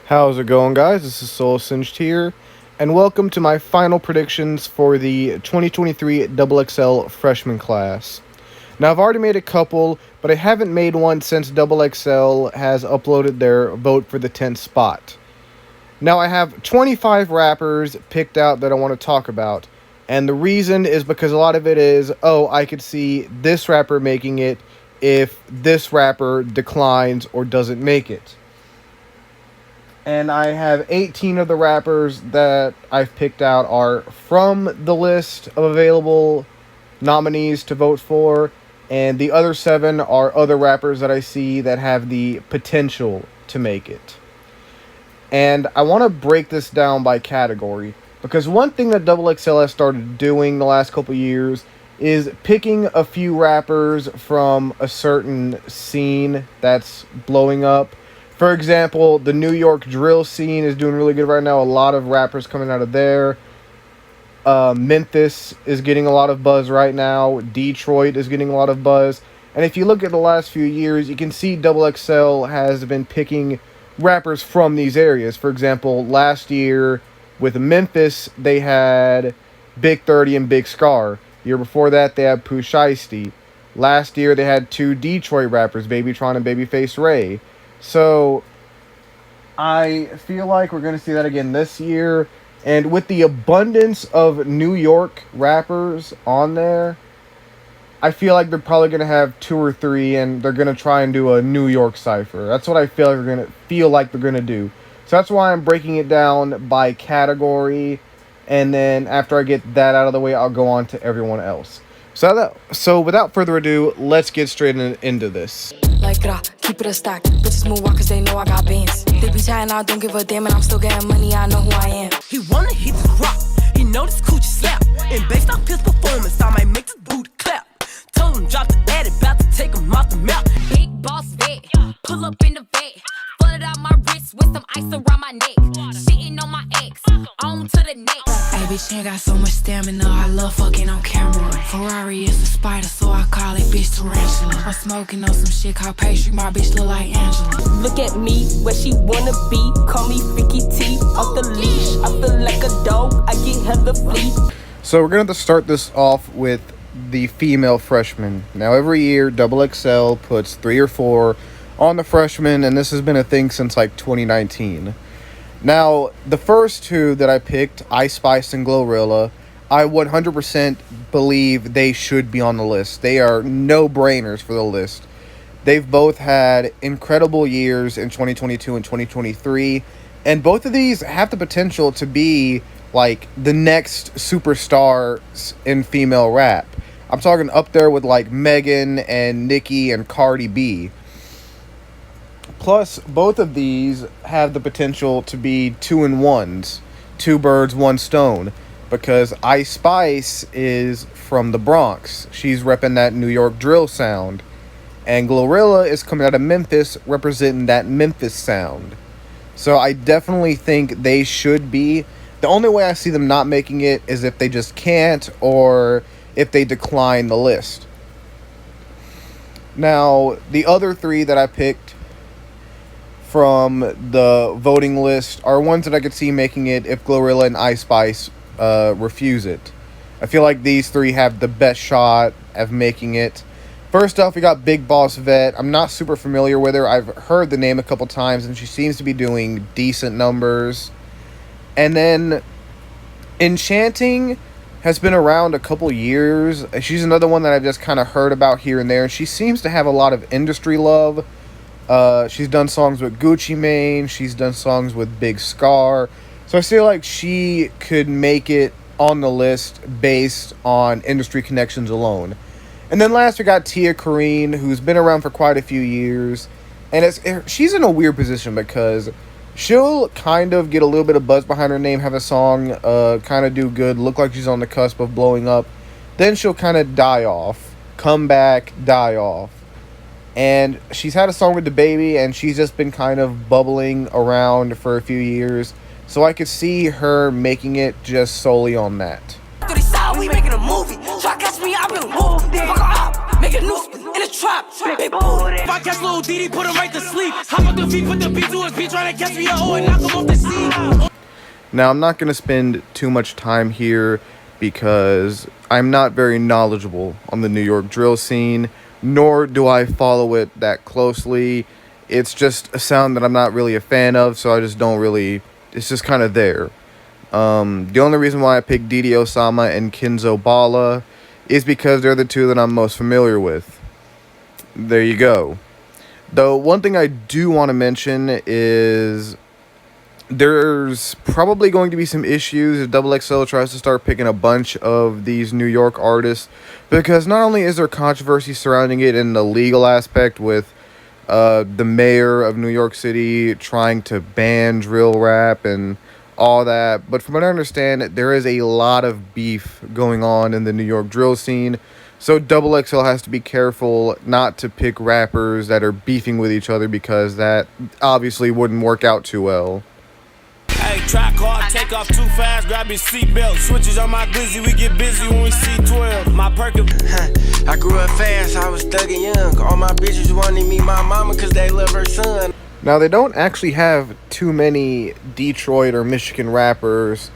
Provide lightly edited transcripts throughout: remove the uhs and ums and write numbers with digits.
How's it going, guys? This is Soul Singed here, and welcome to my final predictions for the 2023 XXL freshman class. Now, I've already made a couple, but I haven't made one since XXL has uploaded their vote for the 10th spot. Now, I have 25 rappers picked out that I want to talk about, and the reason is because a lot of it is, I could see this rapper making it if this rapper declines or doesn't make it. And I have 18 of the rappers that I've picked out are from the list of available nominees to vote for, and the other 7 are other rappers that I see that have the potential to make it. And I want to break this down by category, because one thing that XXL has started doing the last couple years is picking a few rappers from a certain scene that's blowing up. For example, the New York drill scene is doing really good right now. A lot of rappers coming out of there. Memphis is getting a lot of buzz right now. Detroit is getting a lot of buzz. And if you look at the last few years, you can see XXL has been picking rappers from these areas. For example, last year with Memphis, they had Big 30 and Big Scar. The year before that, they had Pooh Shiesty. Last year, they had 2 Detroit rappers, Babytron and Babyface Ray. So, I feel like we're going to see that again this year. And with the abundance of New York rappers on there, I feel like they're probably going to have 2 or 3, and they're going to try and do a New York cypher. That's what I feel like they're going to do. So that's why I'm breaking it down by category. And then after I get that out of the way, I'll go on to everyone else. So without further ado, let's get straight into this. Like keep it a stack. Bitches move walk cause they know I got bands. They be chatting, I don't give a damn, and I'm still getting money, I know who I am. He wanna hit the rock, he know this coochie slap. And based off his performance, I might make this booty clap. Told him drop the ad, about to take him off the map. Big boss vet, pull up in the vet. Flooded out my wrist with some ice around my neck. Shitting on my ex, on to the next. Hey bitch, ain't got so much stamina, I love fucking on camera. Ferrari is a spider, so I call it bitch tarantula. I'm smoking on some shit called pastry, my bitch look like Angela. Look at me, where she wanna be. Call me Ficky T, off the leash. I feel like a dog, I get hella flea. So we're going to start this off with the female freshmen. Now every year, XXL puts 3 or 4 on the freshmen, and this has been a thing since like 2019. Now, the first 2 that I picked, Ice Spice and Glorilla, I 100% believe they should be on the list. They are no-brainers for the list. They've both had incredible years in 2022 and 2023, and both of these have the potential to be like the next superstars in female rap. I'm talking up there with like Megan and Nicki and Cardi B. Plus, both of these have the potential to be 2-in-1s, 2 birds, 1 stone, because Ice Spice is from the Bronx. She's repping that New York drill sound. And Glorilla is coming out of Memphis, representing that Memphis sound. So I definitely think they should be. The only way I see them not making it is if they just can't, or if they decline the list. Now, the other 3 that I picked from the voting list are ones that I could see making it if Glorilla and Ice Spice refuse it. I feel like these 3 have the best shot of making it. First off, we got Big Boss Vet. I'm not super familiar with her. I've heard the name a couple times, and she seems to be doing decent numbers. And then Enchanting has been around a couple years. She's another one that I've just kind of heard about here and there. She seems to have a lot of industry love. She's done songs with Gucci Mane. She's done songs with Big Scar. So I feel like she could make it on the list based on industry connections alone. And then last we got Tia Corine, who's been around for quite a few years. And she's in a weird position because she'll kind of get a little bit of buzz behind her name, have a song kind of do good, look like she's on the cusp of blowing up. Then she'll kind of die off, come back, die off. And she's had a song with DaBaby, and she's just been kind of bubbling around for a few years. So I could see her making it just solely on that. We making a movie. Try catch me, I've been moved. Fuck her up, make a new spin. the trap. Big booty. If I catch Lil Diddy, put him right to sleep. Hop up the feet, put the beat to his beat, trying to catch me and knock him off the seat. Now, I'm not going to spend too much time here because I'm not very knowledgeable on the New York drill scene, nor do I follow it that closely. It's just a sound that I'm not really a fan of, so I just don't really... It's just kind of there. The only reason why I picked Didi Osama and Kenzo Bala is because they're the two that I'm most familiar with. There you go. Though, one thing I do want to mention is... There's probably going to be some issues if XXL tries to start picking a bunch of these New York artists, because not only is there controversy surrounding it in the legal aspect with the mayor of New York City trying to ban drill rap and all that, but from what I understand, there is a lot of beef going on in the New York drill scene, so XXL has to be careful not to pick rappers that are beefing with each other, because that obviously wouldn't work out too well. Hey, track hard, take off too fast, grab your seatbelt. Switches on my glizzy, we get busy when we see 12. My perkin'. I grew up fast, I was thuggin' young. All my bitches wanted me my mama cause they love her son. Now, they don't actually have too many Detroit or Michigan rappers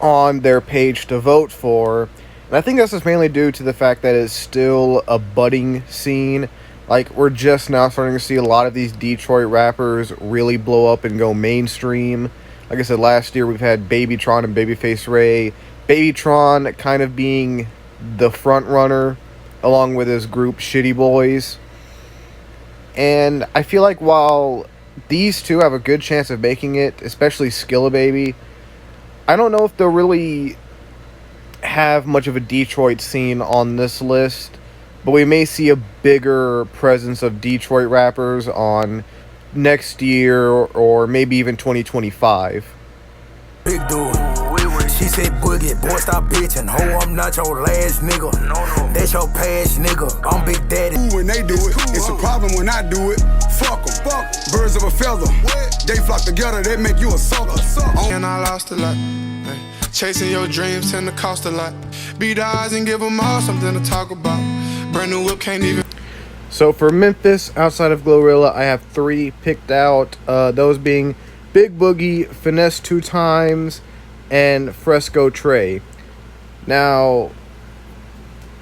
on their page to vote for. And I think that's just mainly due to the fact that it's still a budding scene. Like, we're just now starting to see a lot of these Detroit rappers really blow up and go mainstream. Like I said, last year we've had Babytron and Babyface Ray. Babytron kind of being the front runner along with his group Shitty Boys. And I feel like while these two have a good chance of making it, especially Skilla Baby, I don't know if they'll really have much of a Detroit scene on this list. But we may see a bigger presence of Detroit rappers on next year or maybe even 2025. Big dude. She said, boogie, boy, stop bitching. Ho, I'm not your last nigga. No. That's your past nigga. I'm Big Daddy. When they do it, it's a problem when I do it. Fuck them. Fuck. Birds of a feather. They flock together, they make you a sucker. And I lost a lot. Chasing your dreams tend to cost a lot. Beat the odds and give them all something to talk about. Brand new whip, can't even. So for Memphis, outside of Glorilla, I have 3 picked out. Those being Big Boogie, Finesse 2 Times, and Fresco Trey. Now,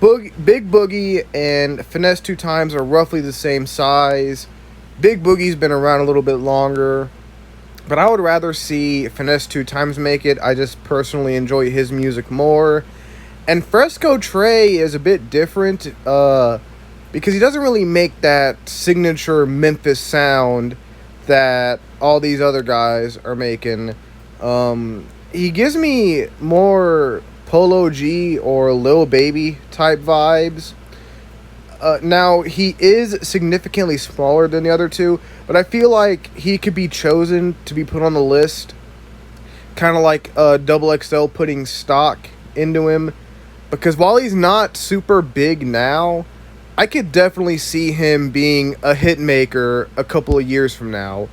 Big Boogie and Finesse 2 Times are roughly the same size. Big Boogie's been around a little bit longer, but I would rather see Finesse 2 Times make it. I just personally enjoy his music more. And Fresco Trey is a bit different because he doesn't really make that signature Memphis sound that all these other guys are making. He gives me more Polo G or Lil Baby type vibes. Now, he is significantly smaller than the other two, but I feel like he could be chosen to be put on the list. Kind of like XXL putting stock into him. Because while he's not super big now, I could definitely see him being a hit maker a couple of years from now.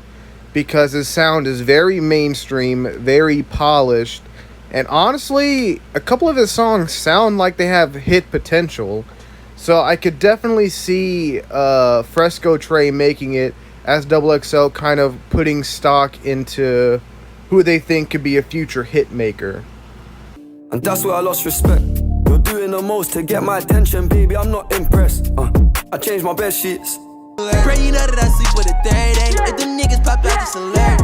Because his sound is very mainstream, very polished. And honestly, a couple of his songs sound like they have hit potential. So I could definitely see Fresco Trey making it as XXL kind of putting stock into who they think could be a future hit maker. And that's where I lost respect. You're doing the most to get my attention, baby, I'm not impressed. I changed my bed sheets. Pray you know that I sleep with a third day. If them niggas pop out, just alert.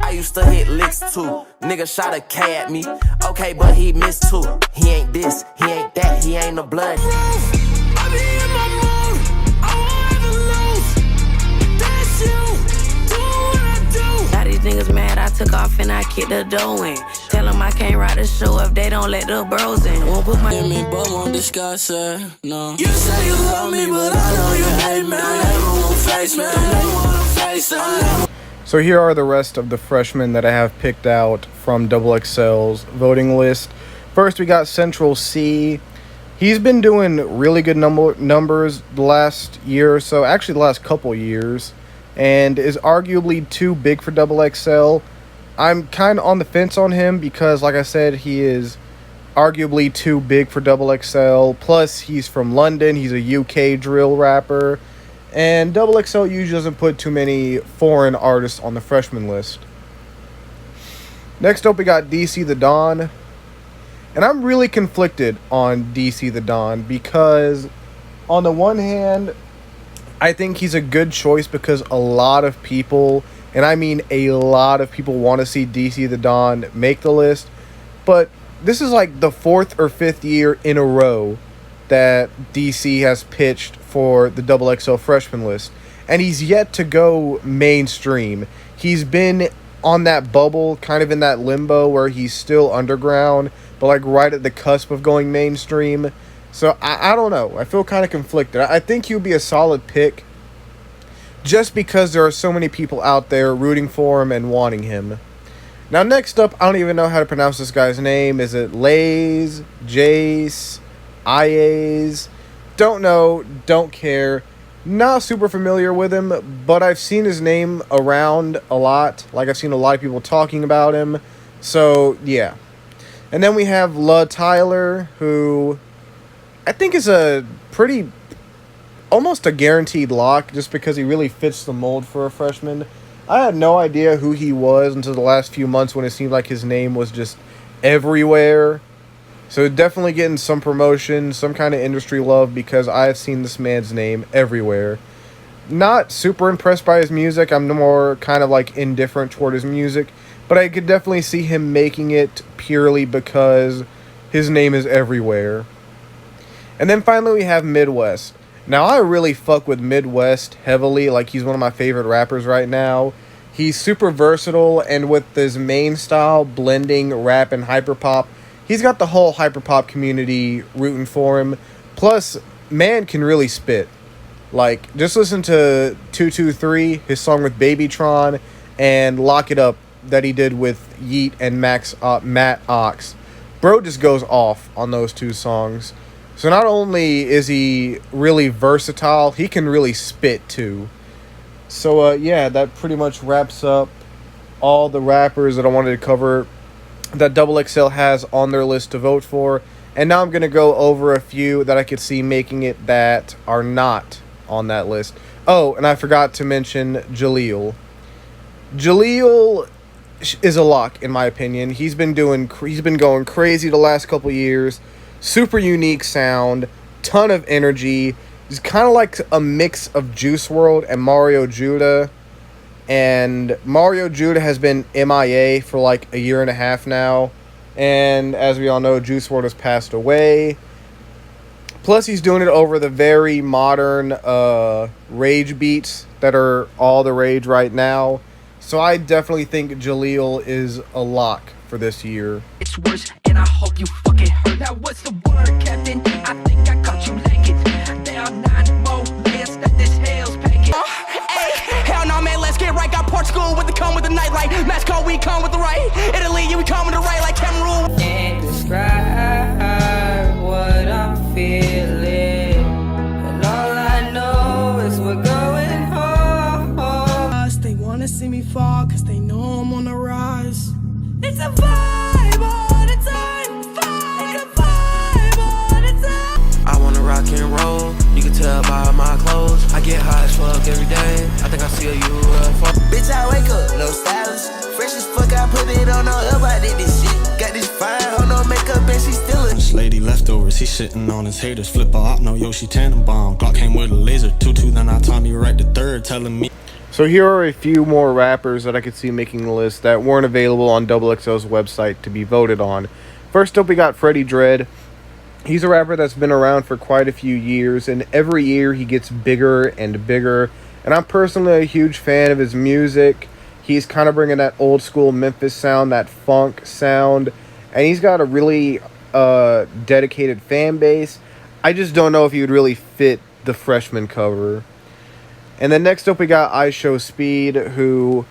I used to hit licks too. Nigga shot a K at me. Okay, but he missed too. He ain't this, he ain't that, he ain't the blood. I be in my mood. I won't ever lose. That's you. Do what I do. Now these niggas mad, I took off and I kicked the dough in. Tell them I can't ride a show if they don't let the bros in. Won't put my me, but won't discuss it. No. You say you love me, but I know you hate me. I never won't face me. I never wanna face it. So here are the rest of the freshmen that I have picked out from XXL's voting list. First, we got Central C. He's been doing really good numbers the last year or so, actually the last couple years, and is arguably too big for XXL. I'm kind of on the fence on him because, like I said, he is arguably too big for Double XL. Plus, he's from London. He's a UK drill rapper. And Double XL usually doesn't put too many foreign artists on the freshman list. Next up, we got DC the Don. And I'm really conflicted on DC the Don because, on the one hand, I think he's a good choice because a lot of people, and I mean a lot of people, want to see DC the Don make the list. But this is like the 4th or 5th year in a row that DC has pitched for the Double XL freshman list. And he's yet to go mainstream. He's been on that bubble, kind of in that limbo where he's still underground, but like right at the cusp of going mainstream. So I don't know. I feel kind of conflicted. I think he would be a solid pick just because there are so many people out there rooting for him and wanting him. Now, next up, I don't even know how to pronounce this guy's name. Is it Lays, Jace, Ias? Don't know, don't care. Not super familiar with him, but I've seen his name around a lot. Like, I've seen a lot of people talking about him. So, yeah. And then we have La Tyler, who I think is a pretty, almost a guaranteed lock, just because he really fits the mold for a freshman. I had no idea who he was until the last few months when it seemed like his name was just everywhere. So definitely getting some promotion, some kind of industry love, because I have seen this man's name everywhere. Not super impressed by his music. I'm more kind of like indifferent toward his music. But I could definitely see him making it purely because his name is everywhere. And then finally we have Midwest. Now I really fuck with Midwest heavily. Like, he's one of my favorite rappers right now. He's super versatile, and with his main style, blending rap and hyperpop, he's got the whole hyperpop community rooting for him. Plus, man can really spit. Like, just listen to 223, his song with Babytron, and Lock It Up that he did with Yeet and Matt Ox. Bro just goes off on those two songs. So not only is he really versatile, he can really spit too. So yeah, that pretty much wraps up all the rappers that I wanted to cover that Double XL has on their list to vote for. And now I'm going to go over a few that I could see making it that are not on that list. Oh, and I forgot to mention Jaleel. Jaleel is a lock, in my opinion. He's been going crazy the last couple years. Super unique sound, ton of energy. He's kind of like a mix of Juice WRLD and Mario Judah. And Mario Judah has been MIA for like a year and a half now. And as we all know, Juice WRLD has passed away. Plus, he's doing it over the very modern rage beats that are all the rage right now. So I definitely think Jaleel is a lock for this year. It's worse, and I hope you fucking hurt. Now what's the word, Captain? I think I caught you naked. There are 9 more layers that this hell's packing. Hey, hell no, man, let's get right. Got Portugal with the come with the nightlight. Mexico, we come with the right. Italy, yeah, we come with the right like Cameroon. Can't describe what I'm feeling, and all I know is we're going home. They wanna see me fall, cause they know I'm on the rise. It's a vibe all the time. It's a vibe all the time. I wanna rock and roll, you can tell by my clothes. I get high as fuck every day, I think I see a UFO. Bitch, I wake up, no stylist. Fresh as fuck, I put it on up, I did this shit. Got this fine, hold no makeup, and she still a Lady leftovers, he sitting on his haters. Flip a op, no Yoshi Tannenbaum. Glock came with a laser, 2-2, then I Tommy right the third, telling me. So here are a few more rappers that I could see making the list that weren't available on Double XL's website to be voted on. First up, we got Freddie Dredd. He's a rapper that's been around for quite a few years, and every year he gets bigger and bigger. And I'm personally a huge fan of his music. He's kind of bringing that old school Memphis sound, that funk sound, and he's got a really dedicated fan base. I just don't know if he would really fit the freshman cover. And then next up we got IShowSpeed, who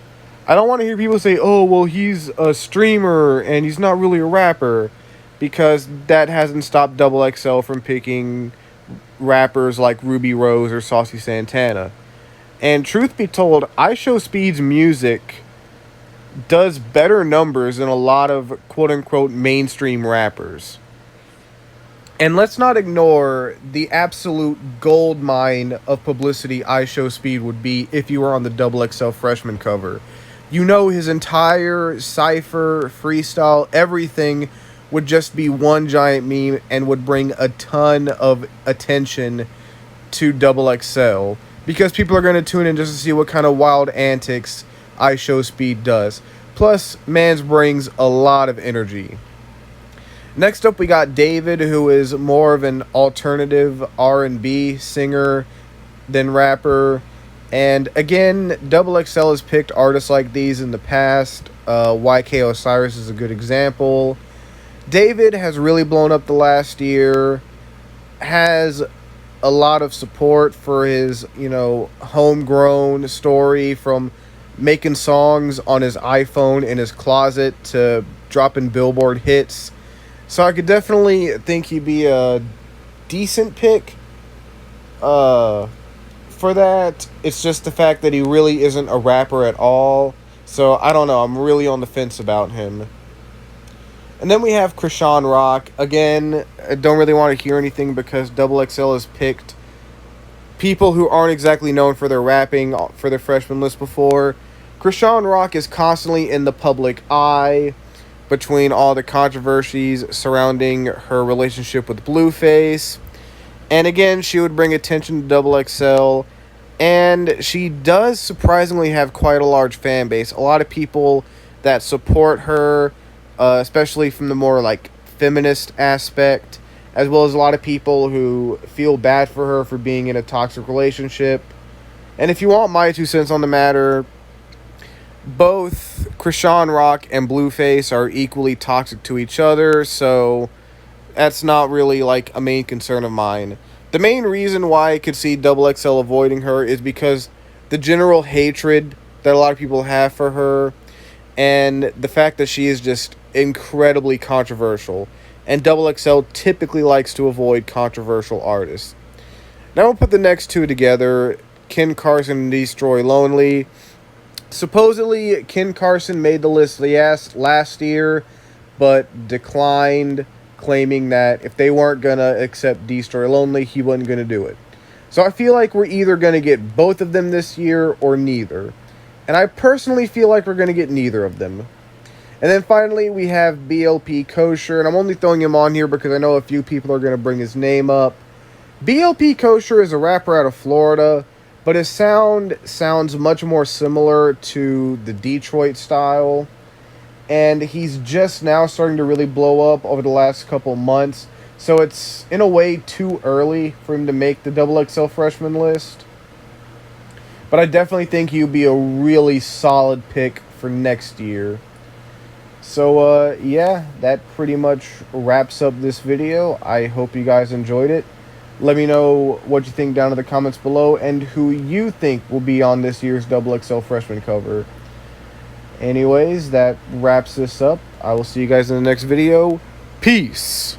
I don't want to hear people say, oh, well, he's a streamer and he's not really a rapper, because that hasn't stopped Double XL from picking rappers like Ruby Rose or Saucy Santana. And truth be told, IShowSpeed's music does better numbers than a lot of quote-unquote mainstream rappers. And let's not ignore the absolute gold mine of publicity IShowSpeed would be if you were on the XXL freshman cover. You know, his entire cipher, freestyle, everything would just be one giant meme and would bring a ton of attention to XXL. Because people are going to tune in just to see what kind of wild antics IShowSpeed does. Plus, Mans brings a lot of energy. Next up, we got David, who is more of an alternative R&B singer than rapper. And again, XXL has picked artists like these in the past. YK Osiris is a good example. David has really blown up the last year. Has a lot of support for his, homegrown story, from making songs on his iPhone in his closet to dropping Billboard hits. So I could definitely think he'd be a decent pick for that. It's just the fact that he really isn't a rapper at all. So I don't know. I'm really on the fence about him. And then we have Krishan Rock. Again, I don't really want to hear anything because XXL has picked people who aren't exactly known for their rapping for their freshman list before. Krishan Rock is constantly in the public eye between all the controversies surrounding her relationship with Blueface. And again, she would bring attention to XXL. And she does surprisingly have quite a large fan base. A lot of people that support her, especially from the more feminist aspect, as well as a lot of people who feel bad for her for being in a toxic relationship. And if you want my 2 cents on the matter, both Krishan Rock and Blueface are equally toxic to each other, so that's not really a main concern of mine. The main reason why I could see XXL avoiding her is because the general hatred that a lot of people have for her, and the fact that she is just incredibly controversial. And XXL typically likes to avoid controversial artists. Now we'll put the next two together, Ken Carson and Destroy Lonely. Supposedly, Ken Carson made the list last year, but declined, claiming that if they weren't going to accept Destroy Lonely, he wasn't going to do it. So I feel like we're either going to get both of them this year or neither. And I personally feel like we're going to get neither of them. And then finally, we have BLP Kosher, and I'm only throwing him on here because I know a few people are going to bring his name up. BLP Kosher is a rapper out of Florida, but his sound sounds much more similar to the Detroit style. And he's just now starting to really blow up over the last couple months. So it's, in a way, too early for him to make the XXL freshman list. But I definitely think he'd be a really solid pick for next year. So, yeah, that pretty much wraps up this video. I hope you guys enjoyed it. Let me know what you think down in the comments below and who you think will be on this year's XXL freshman cover. Anyways, that wraps this up. I will see you guys in the next video. Peace!